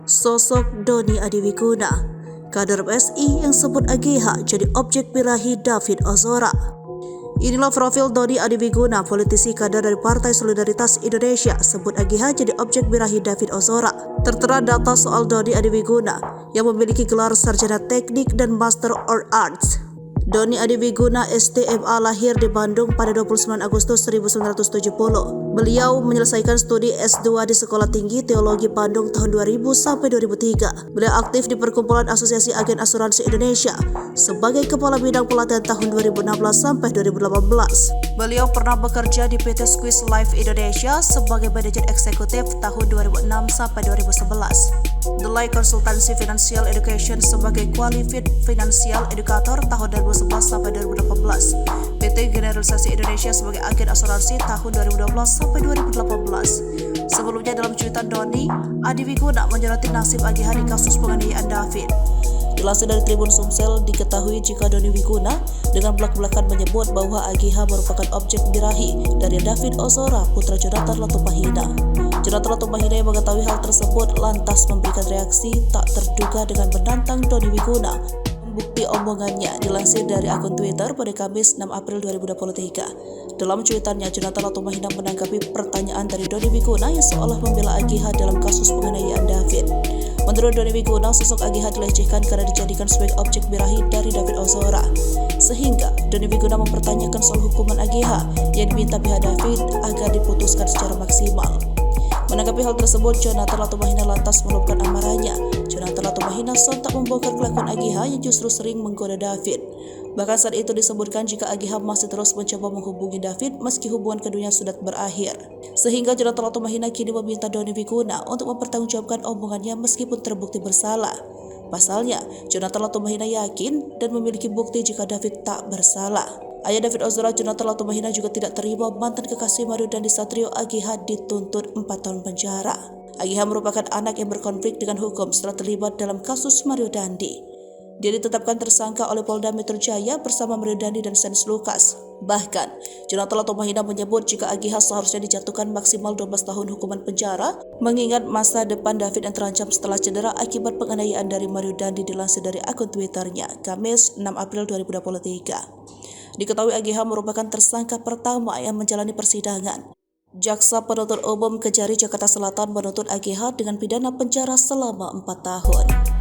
Sosok Doni Adiwiguna, kader PSI yang sebut AGH jadi objek birahi David Ozora. Inilah profil Doni Adiwiguna, politisi kader dari Partai Solidaritas Indonesia, sebut AGH jadi objek birahi David Ozora. Tertera data soal Doni Adiwiguna yang memiliki gelar sarjana teknik dan Master of Arts. Doni Adiwiguna STMA lahir di Bandung pada 29 Agustus 1970. Beliau menyelesaikan studi S2 di Sekolah Tinggi Teologi Bandung tahun 2000 sampai 2003. Beliau aktif di Perkumpulan Asosiasi Agen Asuransi Indonesia sebagai Kepala Bidang Pelatihan tahun 2016 sampai 2018. Beliau pernah bekerja di PT Swiss Life Indonesia sebagai manajer eksekutif tahun 2006 sampai 2011. Delay Konsultansi Financial Education sebagai Qualified Financial Educator tahun 2011 sampai 2018. PT Generalisasi Indonesia sebagai agen asuransi tahun 2012 sampai 2018. Sebelumnya dalam cuitan Doni Adiwiguna menyoroti nasib AGH di kasus penganiayaan David. Dilansir dari Tribun Sumsel, diketahui jika Doni Wiguna dengan belak-belakan menyebut bahwa AGH merupakan objek birahi dari David Ozora, putra Jonathan Latumahina. Jonathan Latumahina yang mengetahui hal tersebut lantas memberikan reaksi tak terduga dengan menantang Doni Wiguna. Bukti omongannya dilansir dari akun Twitter pada Kamis 6 April 2023. Dalam cuitannya, Jonathan Latumahina menanggapi pertanyaan dari Doni Wiguna yang seolah membela AGH dalam kasus penganiayaan David. Menurut Doni Wiguna, sosok AGH dilecehkan karena dijadikan sebagai objek birahi dari David Ozora. Sehingga Doni Wiguna mempertanyakan soal hukuman AGH yang diminta pihak David agar diputuskan secara maksimal. Menanggapi hal tersebut, Jonathan Latumahina lantas meluapkan amarahnya. Jonathan Latumahina sontak membongkar kelakuan AGH yang justru sering menggoda David. Bahkan saat itu disebutkan jika AGH masih terus mencoba menghubungi David meski hubungan keduanya sudah berakhir. Sehingga Jonathan Latumahina kini meminta Doni Wiguna untuk mempertanggungjawabkan omongannya meskipun terbukti bersalah. Pasalnya, Jonathan Latumahina yakin dan memiliki bukti jika David tak bersalah. Ayah David Ozora, Jonathan Latumahina, juga tidak terima mantan kekasih Mario Dandi Satrio AGH dituntut 4 tahun penjara. AGH merupakan anak yang berkonflik dengan hukum setelah terlibat dalam kasus Mario Dandi. Dia ditetapkan tersangka oleh Polda Metro Jaya bersama Mario Dandi dan Shane Lucas. Bahkan, Jonathan Latumahina menyebut jika AGH seharusnya dijatuhkan maksimal 12 tahun hukuman penjara, mengingat masa depan David yang terancam setelah cedera akibat penganiayaan dari Mario Dandi, dilansir dari akun Twitternya, Kamis 6 April 2023. Diketahui AGH merupakan tersangka pertama yang menjalani persidangan. Jaksa Penuntut Umum Kejari Jakarta Selatan menuntut AGH dengan pidana penjara selama 4 tahun.